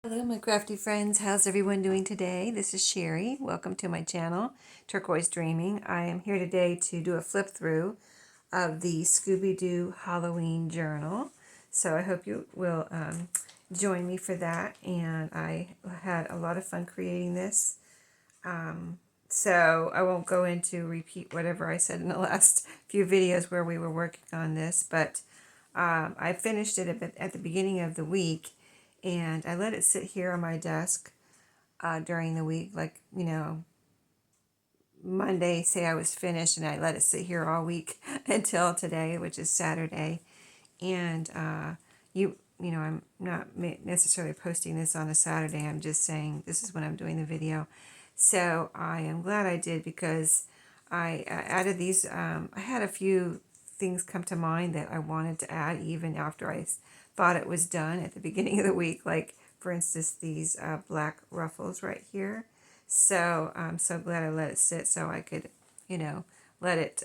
Hello my crafty friends, how's everyone doing today? This is Sheree. Welcome to my channel, Turquoise Dreaming. I am here today to do a flip through of the Scooby Doo Halloween Journal. So I hope you will join me for that. And I had a lot of fun creating this. So I won't go into repeat whatever I said in the last few videos where we were working on this, but I finished it at the beginning of the week, and I let it sit here on my desk during the week, like, Monday, say I was finished, and I let it sit here all week until today, which is Saturday. And I'm not necessarily posting this on a Saturday. I'm just saying this is when I'm doing the video. So I am glad I did, because I added these. I had a few things come to mind that I wanted to add even after I thought it was done at the beginning of the week. Like, for instance, these black ruffles right here. So I'm so glad I let it sit so I could, let it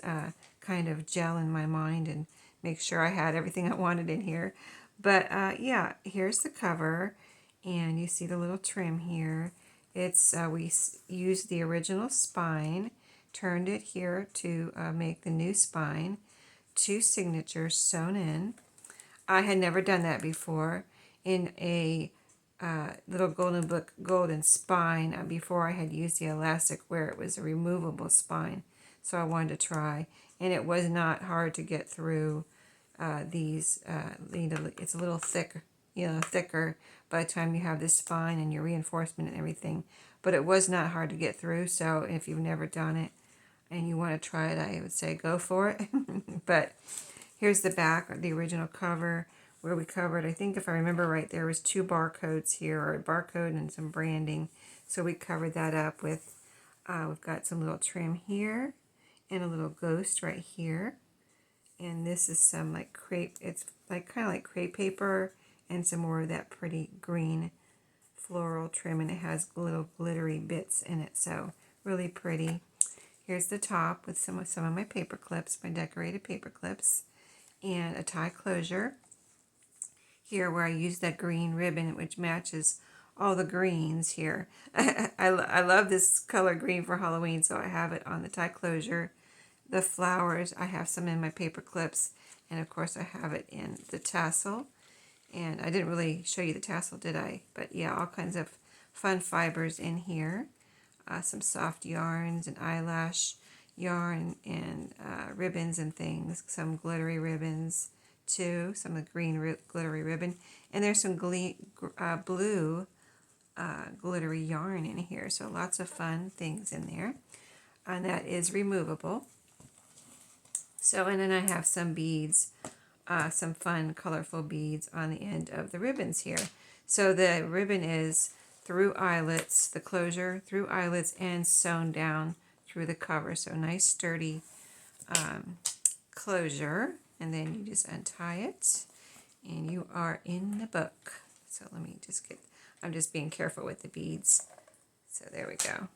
kind of gel in my mind and make sure I had everything I wanted in here. But yeah, here's the cover, and you see the little trim here. It's we used the original spine, turned it here to make the new spine, 2 signatures sewn in. I had never done that before in a little golden spine. Before I had used the elastic where it was a removable spine, so I wanted to try, and it was not hard to get through these. It's a little thicker, thicker by the time you have this spine and your reinforcement and everything, but it was not hard to get through. So if you've never done it and you want to try it, I would say go for it. But here's the back, the original cover, where we covered, I think if I remember right, there was 2 barcodes here, or a barcode and some branding. So we covered that up with, we've got some little trim here and a little ghost right here. And this is some like crepe, it's like kind of like crepe paper, and some more of that pretty green floral trim, and it has little glittery bits in it, so really pretty. Here's the top with some of my paper clips, my decorated paper clips, and a tie closure here where I use that green ribbon, which matches all the greens here. I love this color green for Halloween, so I have it on the tie closure. The flowers, I have some in my paper clips, and of course I have it in the tassel. And I didn't really show you the tassel, did I? But yeah, all kinds of fun fibers in here. Some soft yarns and eyelash yarn, and ribbons and things. Some glittery ribbons too, some of the green glittery ribbon. And there's some blue glittery yarn in here. So lots of fun things in there. And that is removable. So, and then I have some beads, some fun colorful beads on the end of the ribbons here. So the ribbon is through eyelets, the closure through eyelets, and sewn down through the cover. So nice sturdy closure, and then you just untie it and you are in the book. So let me just I'm just being careful with the beads. So there we go.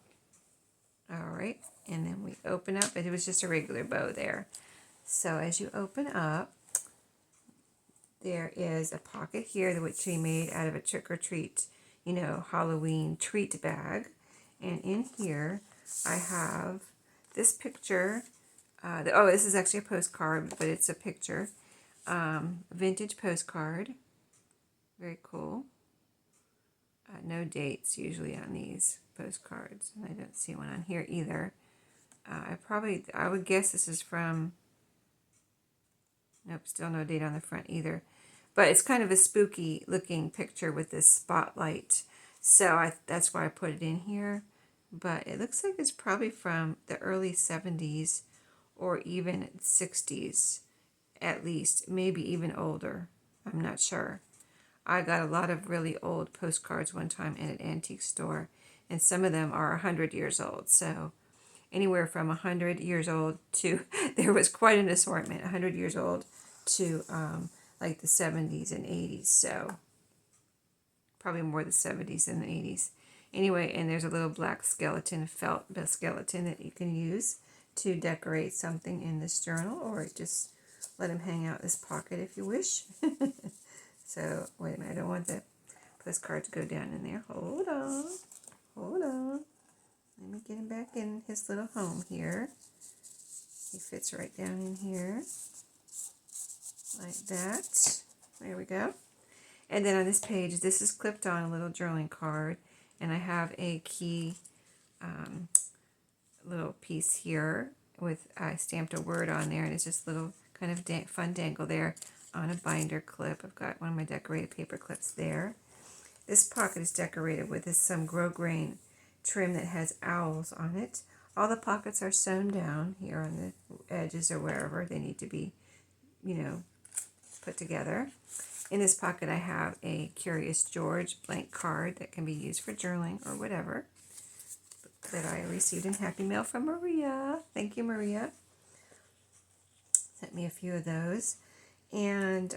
All right, and then we open up, it was just a regular bow there. So as you open up, there is a pocket here which we made out of a trick-or-treat, Halloween treat bag. And in here I have this picture. This is actually a postcard, but it's a picture. Vintage postcard. Very cool. No dates usually on these postcards, and I don't see one on here either. I would guess this is from, nope, still no date on the front either. But it's kind of a spooky looking picture with this spotlight. So that's why I put it in here. But it looks like it's probably from the early 70s or even 60s at least. Maybe even older. I'm not sure. I got a lot of really old postcards one time in an antique store. And some of them are 100 years old. So anywhere from 100 years old to, there was quite an assortment, 100 years old to like the 70s and 80s, so probably more the 70s than the 80s. Anyway, and there's a little black skeleton, felt skeleton that you can use to decorate something in this journal, or just let him hang out this pocket if you wish. So, wait a minute, I don't want the postcards go down in there. Hold on. Hold on. Let me get him back in his little home here. He fits right down in here. Like that. There we go. And then on this page, this is clipped on a little journaling card. And I have a key little piece here with, I stamped a word on there. And it's just a little kind of fun dangle there on a binder clip. I've got one of my decorated paper clips there. This pocket is decorated with some grosgrain trim that has owls on it. All the pockets are sewn down here on the edges or wherever they need to be, you know, put together. In this pocket I have a Curious George blank card that can be used for journaling or whatever that I received in Happy Mail from Maria. Thank you, Maria. Sent me a few of those. And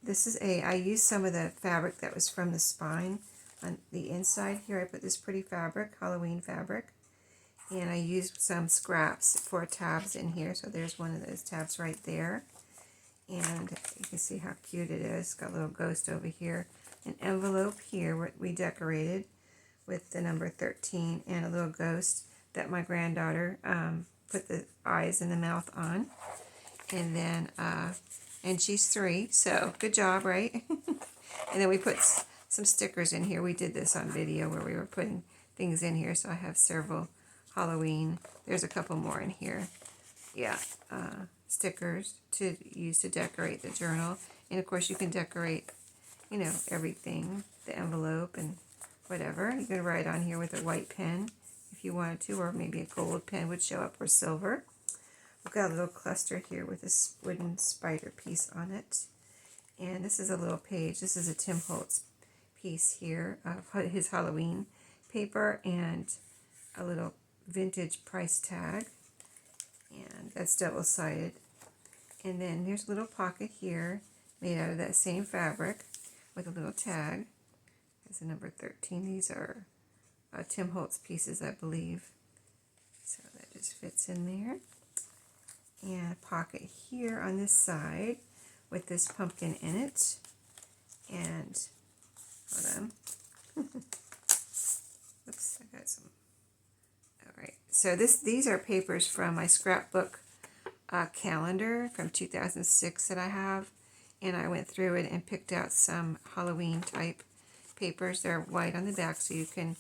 this is I used some of the fabric that was from the spine on the inside here. I put this pretty fabric, Halloween fabric. And I used some scraps for tabs in here. So there's one of those tabs right there. And you can see how cute it is. It's got a little ghost over here. An envelope here where we decorated with the number 13 and a little ghost that my granddaughter put the eyes and the mouth on. And then, and she's 3, so good job, right? And then we put some stickers in here. We did this on video where we were putting things in here. So I have several Halloween. There's a couple more in here. Yeah, stickers to use to decorate the journal. And of course you can decorate, you know, everything, the envelope and whatever. You can write on here with a white pen if you wanted to, or maybe a gold pen would show up, or silver. We've got a little cluster here with this wooden spider piece on it. And this is a little page. This is a Tim Holtz piece here of his Halloween paper and a little vintage price tag. And that's double-sided. And then there's a little pocket here made out of that same fabric with a little tag. There's a number 13. These are Tim Holtz pieces, I believe. So that just fits in there. And a pocket here on this side with this pumpkin in it. And, hold on. Oops, I got some. Alright, so these are papers from my scrapbook calendar from 2006 that I have. And I went through it and picked out some Halloween type papers. They're white on the back, so you can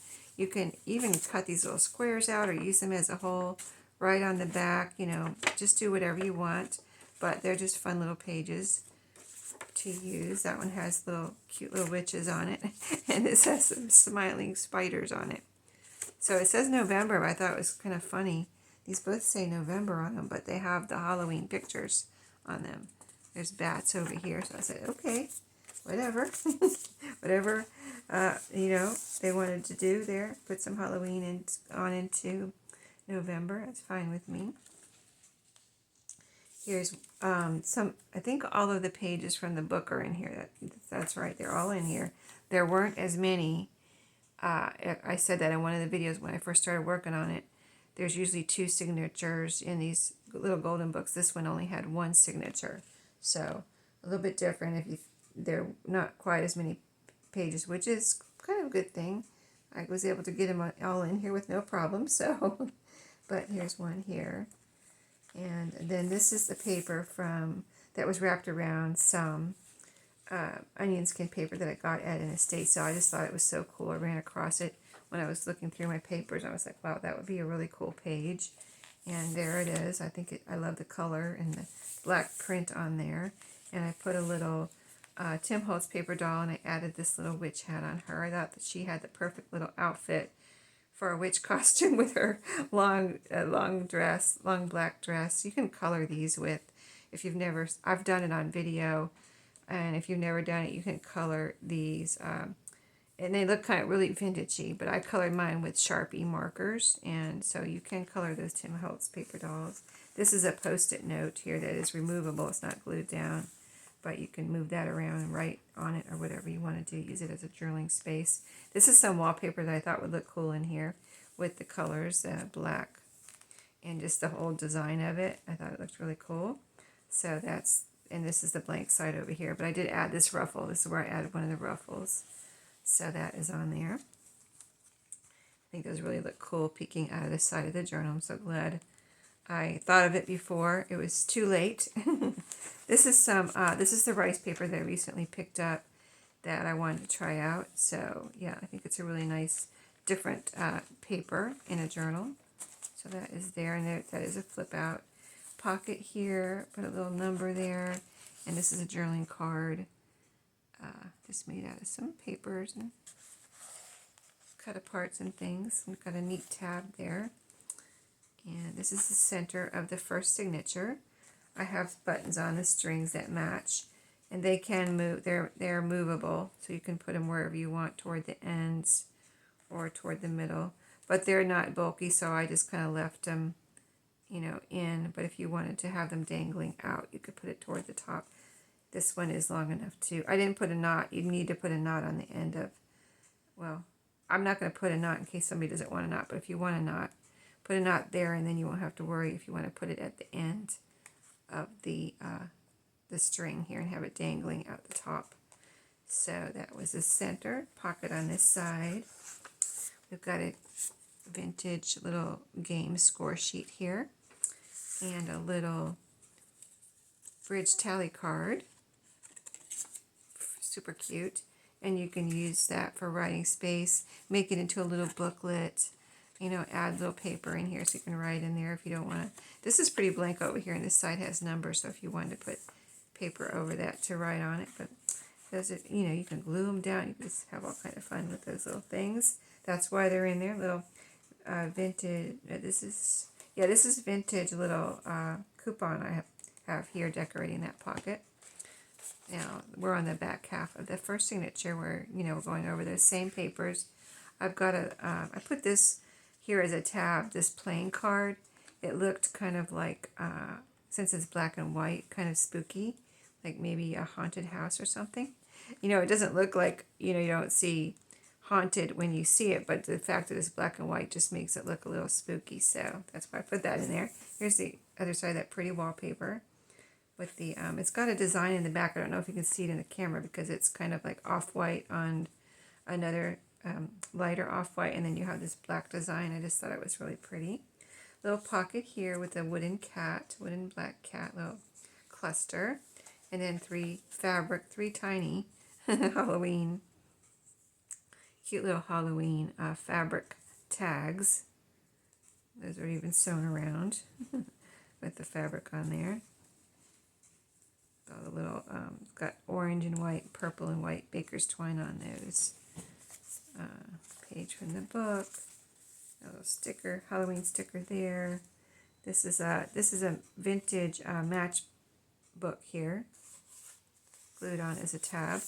even cut these little squares out or use them as a whole right on the back, you know, just do whatever you want, but they're just fun little pages to use. That one has little cute little witches on it, and this has some smiling spiders on it. So it says November, but I thought it was kind of funny. These both say November on them, but they have the Halloween pictures on them. There's bats over here, so I said, okay, whatever. Whatever, you know, they wanted to do there, put some Halloween on into November. That's fine with me. Here's some, I think all of the pages from the book are in here. That's right, they're all in here. There weren't as many. I said that in one of the videos when I first started working on it. There's usually 2 signatures in these little golden books. This one only had 1 signature. So a little bit different. They're not quite as many pages, which is kind of a good thing. I was able to get them all in here with no problem. So, but here's one here. And then this is the paper that was wrapped around some onion skin paper that I got at an estate sale. I just thought it was so cool. I ran across it when I was looking through my papers. I was like, wow, that would be a really cool page. And there it is. I love the color and the black print on there. And I put a little Tim Holtz paper doll, and I added this little witch hat on her. I thought that she had the perfect little outfit for a witch costume with her long black dress. You can color these with, if you've never, I've done it on video, and if you've never done it, you can color these, and they look kind of really vintagey, but I colored mine with Sharpie markers, and so you can color those Tim Holtz paper dolls. This is a post-it note here that is removable. It's not glued down, but you can move that around and write on it or whatever you want to do. Use it as a journaling space. This is some wallpaper that I thought would look cool in here with the colors, black, and just the whole design of it. I thought it looked really cool. So that's, and this is the blank side over here. But I did add this ruffle. This is where I added one of the ruffles. So that is on there. I think those really look cool peeking out of the side of the journal. I'm so glad I thought of it before it was too late. This is the rice paper that I recently picked up that I wanted to try out. So yeah, I think it's a really nice different paper in a journal. So that is there, and that is a flip out pocket here. Put a little number there, and this is a journaling card, just made out of some papers and cut aparts and things. We've got a neat tab there, and this is the center of the first signature. I have buttons on the strings that match, and they can move. They're movable, so you can put them wherever you want, toward the ends or toward the middle. But they're not bulky, so I just kind of left them, in. But if you wanted to have them dangling out, you could put it toward the top. This one is long enough too. I didn't put a knot. You need to put a knot on the end of, well, I'm not going to put a knot in case somebody doesn't want a knot, but if you want a knot, put a knot there, and then you won't have to worry if you want to put it at the end of the string here and have it dangling out the top. So that was the center pocket on this side. We've got a vintage little game score sheet here and a little bridge tally card. Super cute. And you can use that for writing space, make it into a little booklet, add a little paper in here so you can write in there if you don't want to. This is pretty blank over here, and this side has numbers, so if you wanted to put paper over that to write on it, but those are, you can glue them down. You can just have all kind of fun with those little things. That's why they're in there. Little vintage, this is vintage little coupon I have here decorating that pocket. Now, we're on the back half of the first signature where, we're going over those same papers. I've got I put this here as a tab, this playing card. It looked kind of like, since it's black and white, kind of spooky, like maybe a haunted house or something. It doesn't look like, you don't see haunted when you see it, but the fact that it's black and white just makes it look a little spooky, so that's why I put that in there. Here's the other side of that pretty wallpaper with the, it's got a design in the back. I don't know if you can see it in the camera because it's kind of like off-white on another lighter off-white, and then you have this black design. I just thought it was really pretty. Little pocket here with a wooden black cat, little cluster, and then three tiny Halloween, cute little Halloween fabric tags. Those are even sewn around with the fabric on there. Got a little, got orange and white, purple and white baker's twine on those. Page from the book. A little sticker, Halloween sticker there. This is a vintage match book here, glued on as a tab.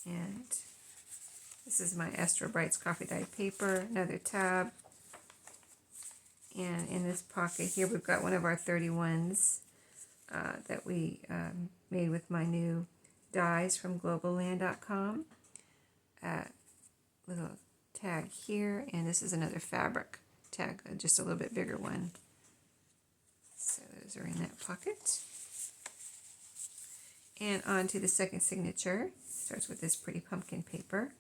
And this is my Astro Brights coffee dyed paper, another tab. And in this pocket here, we've got one of our 31s that we made with my new dies from globalland.com. Little tag here, and this is another fabric tag, just a little bit bigger one. So those are in that pocket. And on to the second signature. Starts with this pretty pumpkin paper.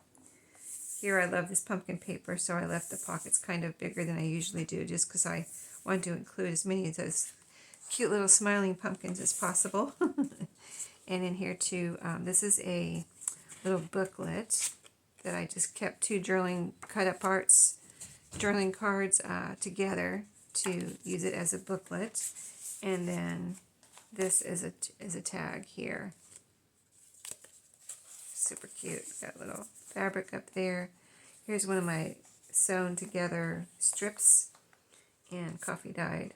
Here I love this pumpkin paper, so I left the pockets kind of bigger than I usually do, just because I want to include as many of those cute little smiling pumpkins as possible. And in here too, this is a little booklet that I just kept two journaling journaling cards together to use it as a booklet. And then this is a tag here. Super cute. Got a little fabric up there. Here's one of my sewn together strips and coffee dyed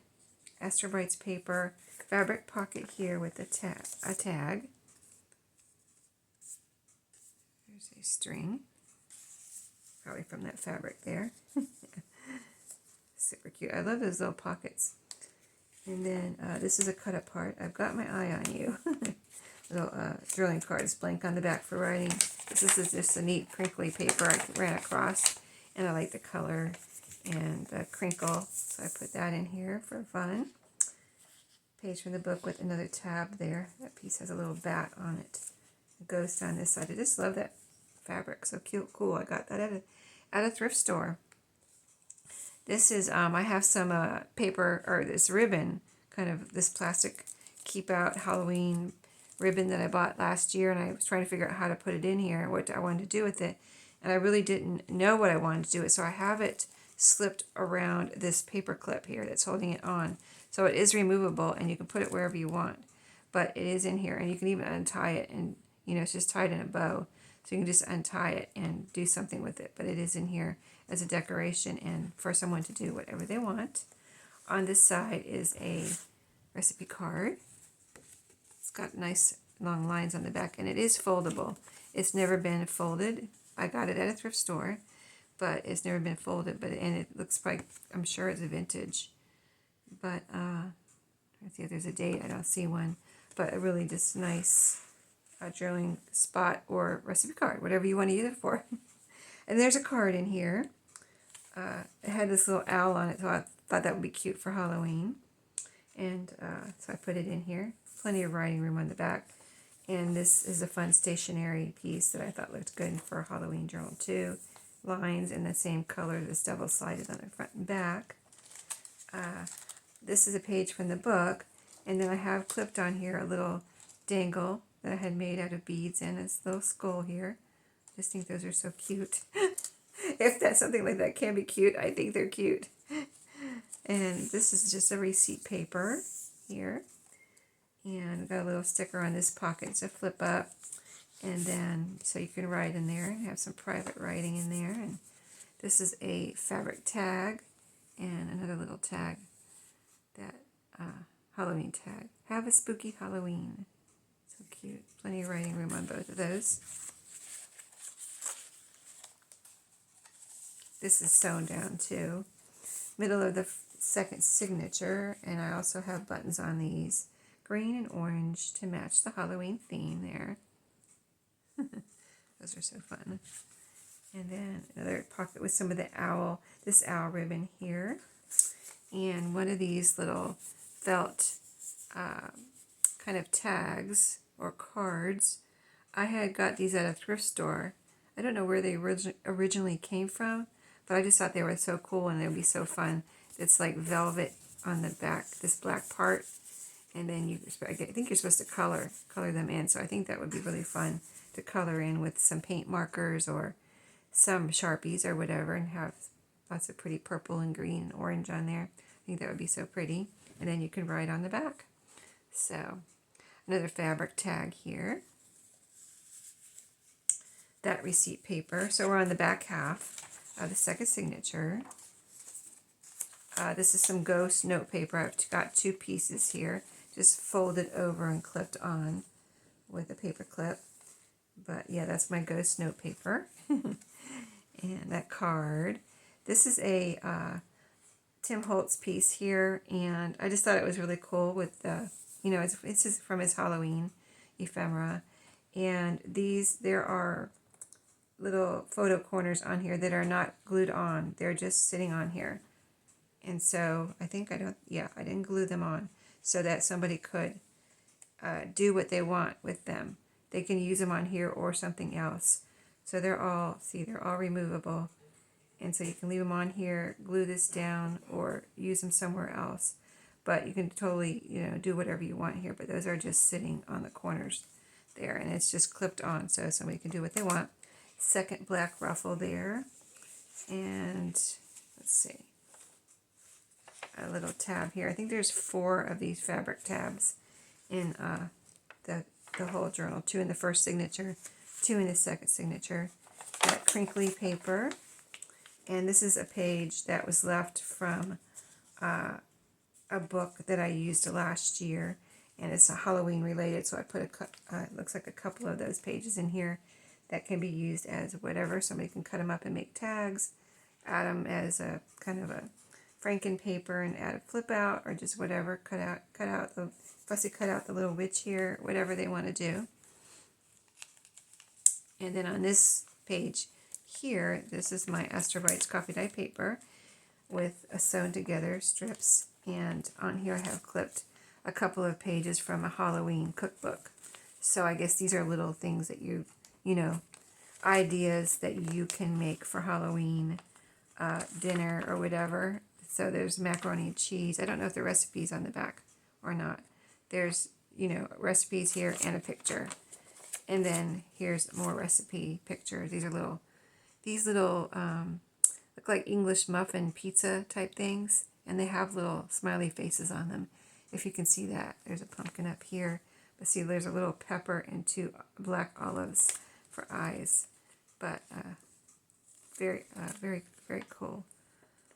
Astro Brights paper. Fabric pocket here with a tag. There's a string. Probably from that fabric there. Super cute. I love those little pockets. And then this is a cut apart. I've got my eye on you. Little drilling cards, blank on the back for writing. This is just a neat crinkly paper I ran across, and I like the color and the crinkle, so I put that in here for fun. Page from the book with another tab there. That piece has a little bat on it. A ghost on this side. I just love that fabric. So cute, cool. I got that at a thrift store. This is, I have some paper, or this ribbon, kind of this plastic keep out Halloween ribbon that I bought last year, and I was trying to figure out how to put it in here, what I wanted to do with it, and I really didn't know what I wanted to do with it, so I have it slipped around this paper clip here that's holding it on. So it is removable, and you can put it wherever you want, but it is in here, and you can even untie it, and it's just tied in a bow, so you can just untie it and do something with it, but it is in here as a decoration and for someone to do whatever they want. On this side is a recipe card. It's got nice long lines on the back, and it is foldable. It's never been folded. I got it at a thrift store, but it's never been folded. And it looks like, I'm sure it's a vintage. But let's see if there's a date. I don't see one. But a really just nice journaling spot or recipe card, whatever you want to use it for. And there's a card in here. It had this little owl on it, so I thought that would be cute for Halloween. And so I put it in here. Plenty of writing room on the back. And this is a fun stationery piece that I thought looked good for a Halloween journal too. Lines in the same color that's double-sided on the front and back. This is a page from the book. And then I have clipped on here a little dangle that I had made out of beads and this little skull here. I just think those are so cute. If that's something like that can be cute, I think they're cute. And this is just a receipt paper here. And I've got a little sticker on this pocket to flip up. And then, so you can write in there and have some private writing in there. And this is a fabric tag and another little tag, that Halloween tag. Have a spooky Halloween. So cute. Plenty of writing room on both of those. This is sewn down too. Middle of the second signature, and I also have buttons on these. Green and orange to match the Halloween theme there. Those are so fun. And then another pocket with some of the owl, this owl ribbon here. And one of these little felt kind of tags or cards. I had got these at a thrift store. I don't know where they originally came from, but I just thought they were so cool and they would be so fun. It's like velvet on the back, this black part. And then I think you're supposed to color them in. So I think that would be really fun to color in with some paint markers or some Sharpies or whatever, and have lots of pretty purple and green and orange on there. I think that would be so pretty. And then you can write on the back. So another fabric tag here. That receipt paper. So we're on the back half of the second signature. This is some ghost note paper. I've got two pieces here, just folded over and clipped on with a paper clip. But yeah, that's my ghost note paper. And that card. This is a Tim Holtz piece here, and I just thought it was really cool with the, it's from his Halloween ephemera. And there are little photo corners on here that are not glued on. They're just sitting on here. And so I think I didn't glue them on so that somebody could do what they want with them. They can use them on here or something else. So they're all removable. And so you can leave them on here, glue this down, or use them somewhere else. But you can totally, do whatever you want here. But those are just sitting on the corners there. And it's just clipped on so somebody can do what they want. Second black ruffle there. And let's see. A little tab here. I think there's 4 of these fabric tabs in the whole journal. 2 in the first signature, 2 in the second signature. That crinkly paper. And this is a page that was left from a book that I used last year. And it's Halloween related, so I put it looks like a couple of those pages in here that can be used as whatever. Somebody can cut them up and make tags, add them as a kind of a Franken paper and add a flip out, or just whatever, cut out the little witch here, whatever they want to do. And then on this page here, this is my Esther Bites coffee dye paper with a sewn together strips, and on here I have clipped a couple of pages from a Halloween cookbook. So I guess these are little things that you ideas that you can make for Halloween dinner or whatever. So there's macaroni and cheese. I don't know if the recipe's on the back or not. There's, you know, recipes here and a picture. And then here's more recipe pictures. These little look like English muffin pizza type things. And they have little smiley faces on them. If you can see that, there's a pumpkin up here. But see, there's a little pepper and 2 black olives for eyes. But very, very cool.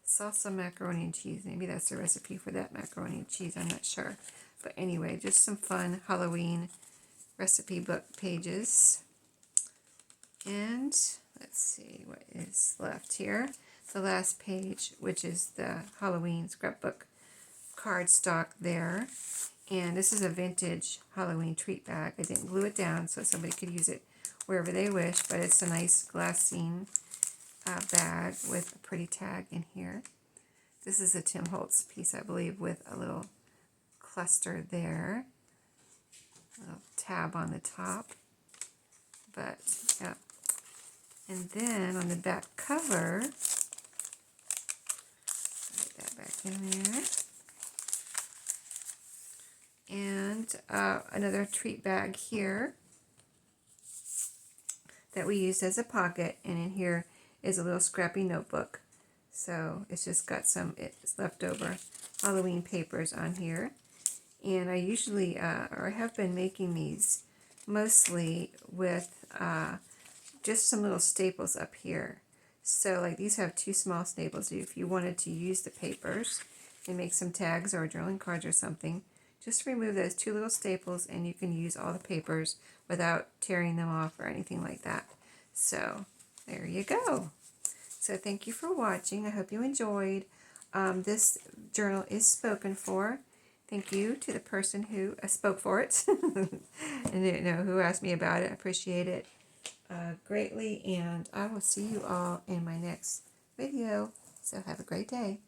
Salsa macaroni and cheese. Maybe that's the recipe for that macaroni and cheese. I'm not sure. But anyway, just some fun Halloween recipe book pages. And let's see what is left here. The last page, which is the Halloween scrapbook cardstock there. And this is a vintage Halloween treat bag. I didn't glue it down so somebody could use it wherever they wish, but it's a nice glassine bag with a pretty tag in here. This is a Tim Holtz piece, I believe, with a little cluster there. A little tab on the top. But, yeah. And then on the back cover, put that back in there. And another treat bag here that we used as a pocket, and in here is a little scrappy notebook. So it's just got some leftover Halloween papers on here. And I usually, or I have been making these mostly with just some little staples up here. So like these have 2 small staples. If you wanted to use the papers and make some tags or journaling cards or something, just remove those 2 little staples and you can use all the papers without tearing them off or anything like that. So there you go. So thank you for watching. I hope you enjoyed. This journal is spoken for. Thank you to the person who spoke for it and you know, who asked me about it. I appreciate it greatly, and I will see you all in my next video. So have a great day.